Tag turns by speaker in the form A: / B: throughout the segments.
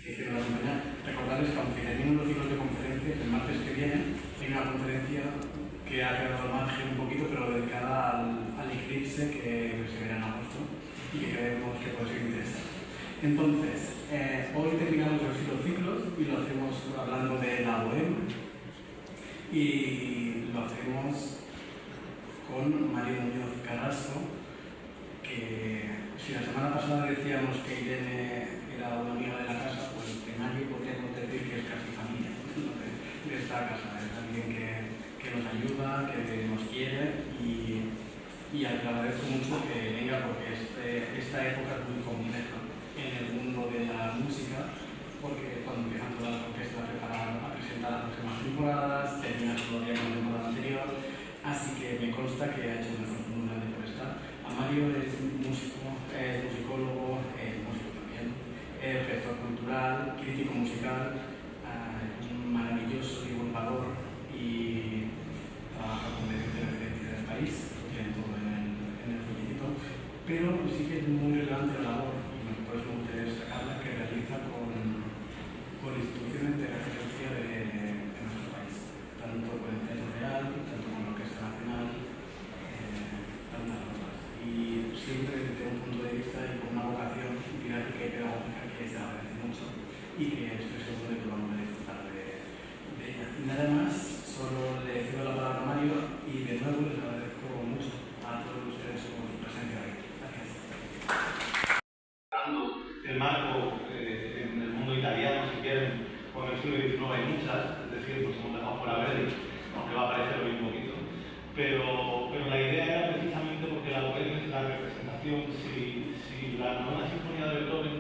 A: que hicieron la compañía, recordarles que aunque terminen los ciclos de conferencias, el martes que viene hay una conferencia que ha quedado al margen un poquito, pero dedicada al eclipse que se verá en agosto y que creemos que puede ser interesante. Entonces, hoy terminamos los ciclos y lo hacemos hablando de la bohème y lo hacemos con Mario Muñoz Carrasco, que si la semana pasada decíamos que Irene era una amiga de la casa, pues de Mario podríamos decir que es casi familia de esta casa, es alguien que nos ayuda, que nos quiere y al que agradezco mucho que venga porque esta época es muy compleja en el mundo de la música, porque cuando empiezan todas las orquestas a presentar las próximas temporadas, termina todavía con la temporada anterior, así que me consta que ha hecho un esfuerzo muy grande por estar. A Mario es músico, musicólogo, músico también, profesor cultural, crítico musical, un maravilloso divulgador y trabaja con medios de referencia del país, lo tienen todo en el folletito, pero sí que es muy relevante la labor, y por eso me gustaría destacarla, que realiza con instituciones de referencia de nuestro país, tanto con el Teatro Real, tanto con la Orquesta Nacional, tantas cosas. Y siempre desde un punto de vista y con una vocación didáctica y pedagógica que se agradece mucho y que estoy seguro de que vamos a disfrutar de ella. Y nada más, solo le cedo la palabra a Mario y de nuevo les agradezco mucho a todos ustedes por su presencia hoy. Gracias.
B: El marco en el mundo italiano, si quieren, con el siglo XIX hay muchas, es decir, pues hemos dejado fuera Verdi, aunque va a parecer hoy un poquito. Pero la idea era precisamente porque la bohème es la representación, si la novena sinfonía de Beethoven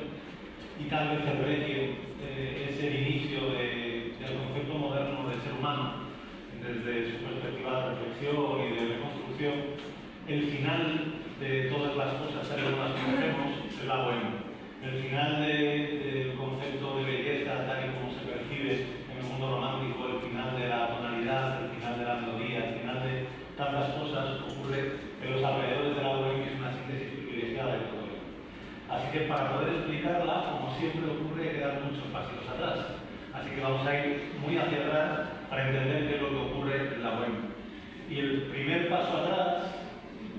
B: y tal vez el Requiem es el inicio del concepto moderno del ser humano, desde su perspectiva de reflexión y de reconstrucción, el final de todas las cosas tal como las conocemos es la bohème. El final del concepto de belleza tal y como se percibe en el mundo romántico, el final de la tonalidad, el final de la melodía, el final de tantas cosas ocurre en los alrededores de la bohème, que es una síntesis privilegiada de todo ello. Así que para poder explicarla, como siempre ocurre, hay que dar muchos pasitos atrás. Así que vamos a ir muy hacia atrás para entender qué es lo que ocurre en la bohème. Y el primer paso atrás,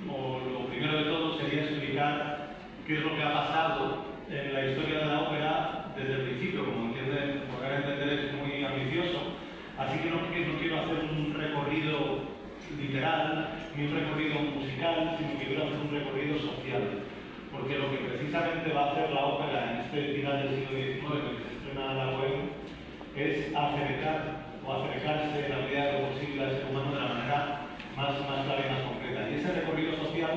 B: o lo primero de todo, sería explicar qué es lo que ha pasado en la historia de la ópera desde el principio. Como entienden, porque a entender es muy ambicioso, así que no quiero hacer un recorrido literal ni un recorrido musical, sino que quiero hacer un recorrido social, porque lo que precisamente va a hacer la ópera en este final del siglo XIX, en el que se estrena la bohème, es acercarse en la medida de lo posible al ser humano de la manera más clara y más concreta. Y ese recorrido social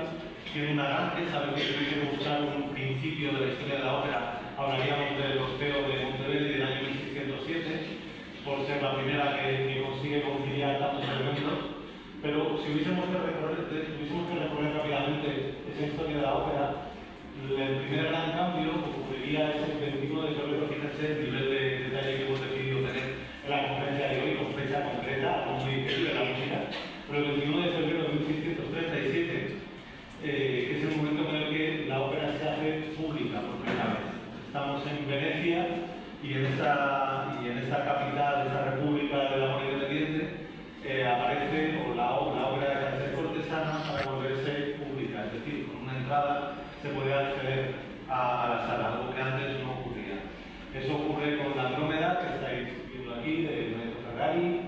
B: tiene un arranque. Saben que si quiero buscar un principio de la historia de la ópera, hablaríamos del Orfeo de Monteverdi del año 1607, por ser la primera que consigue conciliar tantos elementos. Pero si hubiésemos que recorrer rápidamente esa historia de la ópera, el primer gran cambio ocurriría ese 21 de febrero, fíjense el nivel de detalle que hemos decidido tener en la conferencia de hoy, con fecha concreta, como muy difícil de la música, pero el 21 de febrero de 1637, que es el momento en el que la ópera se hace pública por primera vez. Estamos en Venecia y en esta capital, esta república del amor independiente, aparece la ópera deja de ser cortesana para volverse pública, es decir, con una entrada se puede acceder a la sala, algo que antes no ocurría. Eso ocurre con la Andrómeda, que estáis viendo aquí, de Lorenzo Ferrari,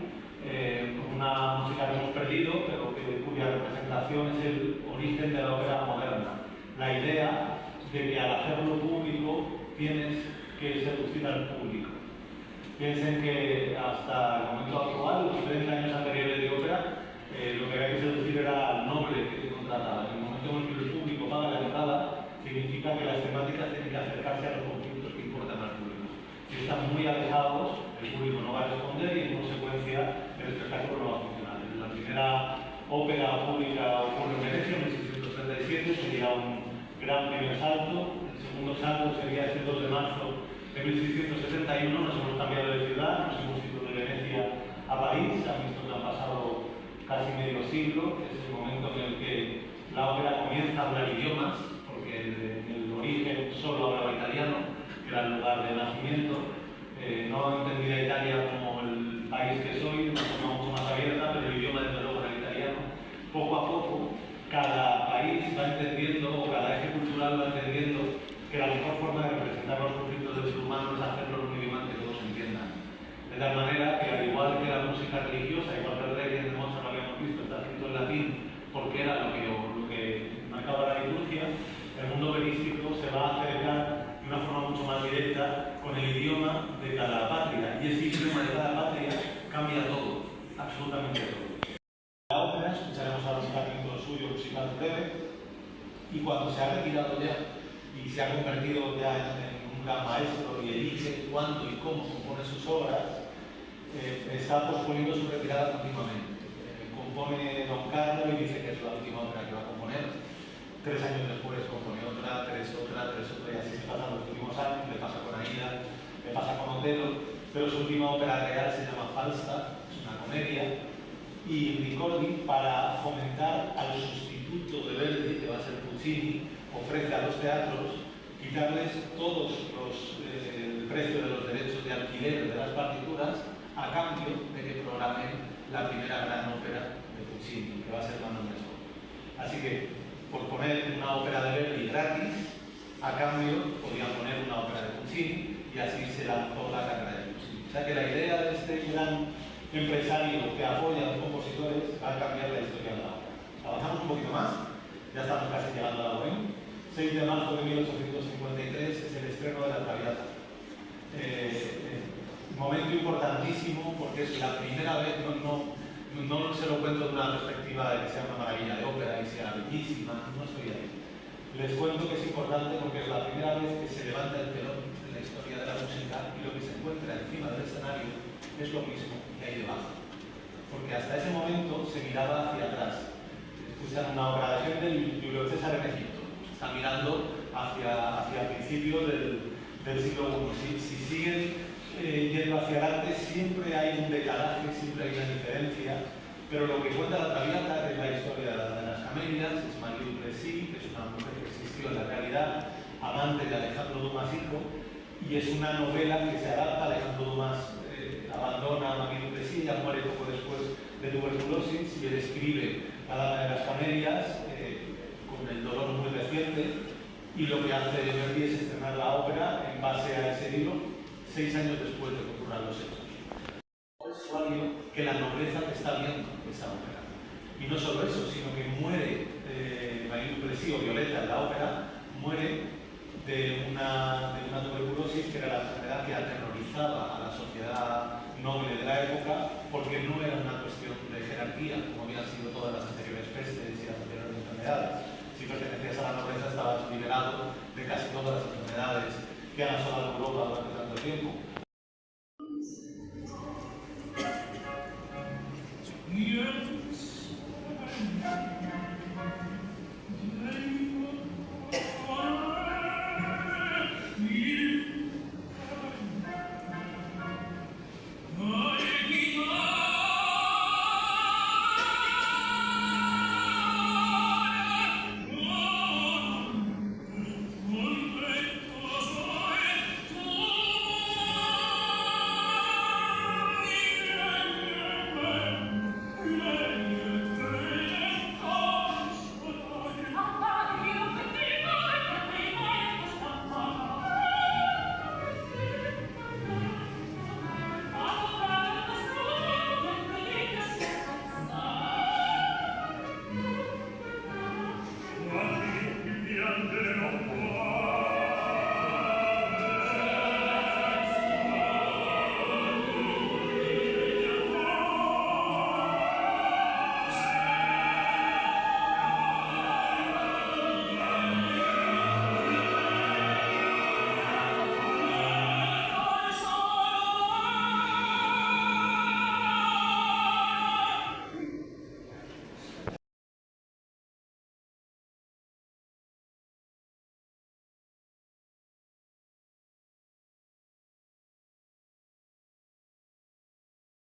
B: una música que hemos perdido, pero cuya representación es el origen de la ópera moderna. La idea de que al hacerlo público tienes que seducir al público. Piensen que hasta el momento actual, los 30 años anteriores de ópera, lo que había que seducir era al noble que te contrataba. En el momento en que el público paga la entrada, significa que las temáticas tienen que acercarse a los conflictos que importan al público. Si están muy alejados, el público no va a responder y en consecuencia el espectáculo no va a funcionar. La primera ópera pública ocurre en Venecia en 1637, sería un gran primer salto. El segundo salto sería el 2 de marzo de 1671, nos hemos cambiado de ciudad, nos hemos ido de Venecia a París. Han visto que han pasado casi medio siglo, que es el momento en el que la ópera comienza a hablar idiomas, porque en el origen solo hablaba italiano, que era el lugar de nacimiento. No entendía Italia como el país que soy, de una forma mucho más abierta, pero el idioma desde luego era el italiano. Poco a poco, cada país va entendiendo, o cada eje cultural va entendiendo, que la mejor forma de representar los conflictos del ser humano es hacerlo en un idioma que todos entiendan. De tal manera que, al igual que la música religiosa, igual que el Requiem de Mozart, lo habíamos visto, está escrito en latín, porque era lo que marcaba la liturgia, el mundo operístico se va a acercar de una forma mucho más directa con el idioma de cada patria. Y ese idioma de cada patria cambia todo, absolutamente todo. La ópera, escucharemos ahora un fragmento suyo musical breve, y cuando se ha retirado ya y se ha convertido ya en un gran maestro y elige cuándo y cómo compone sus obras, está posponiendo su retirada continuamente. Compone Don Carlo y dice que es la última ópera que va a componer. 3 años después compone otra, tres otra, y así se pasan los últimos años. Le pasa con Aida, le pasa con Otelo, pero su última ópera real se llama Falstaff, es una comedia, y Ricordi, para fomentar al sustituto de Verdi, que va a ser Puccini, ofrece a los teatros quitarles todos el precio de los derechos de alquiler de las partituras a cambio de que programen la primera gran ópera de Puccini, que va a ser Manon Lescaut. Así que, por poner una ópera de Verdi gratis, a cambio podían poner una ópera de Puccini, y así se lanzó la carrera de Puccini. O sea que la idea de este gran empresario que apoya a los compositores va a cambiar la historia de la ópera. Avanzamos un poquito más, ya estamos casi llegando a la Bohème. 6 de marzo de 1853 es el estreno de La Traviata. Momento importantísimo porque es la primera vez, no se lo cuento de una perspectiva de que sea una maravilla de ópera y sea bellísima, no estoy ahí. Les cuento que es importante porque es la primera vez que se levanta el telón en la historia de la música y lo que se encuentra encima del escenario es lo mismo que hay debajo. Porque hasta ese momento se miraba hacia atrás. Escuchan una obra de Händel y Julio César en Egipto. Está mirando hacia principios del siglo I. Si siguen yendo hacia adelante, siempre hay un decalaje, siempre hay una diferencia, pero lo que cuenta La Traviata es la historia de las camelias, es Marie Duplessis, que es una mujer que existió en la realidad, amante de Alejandro Dumas hijo, y es una novela que se adapta. Alejandro Dumas abandona a Marie Duplessis, ella muere poco después de tuberculosis, y él escribe La Dama de las Camelias con el dolor muy reciente, y lo que hace Verdi es estrenar la ópera en base a ese libro 6 años después de que ocurran los hechos. Es usuario que la nobleza que está viendo esa ópera. Y no solo eso, sino que muere Marie Duplessis, o Violeta en la ópera, muere de una tuberculosis que era la enfermedad que aterrorizaba a la sociedad noble de la época, porque no era una cuestión de jerarquía, como habían sido todas las anteriores pestes y las anteriores enfermedades. Si pertenecías a la nobleza estabas liberado de casi todas las enfermedades que han asolado Europa durante tanto tiempo.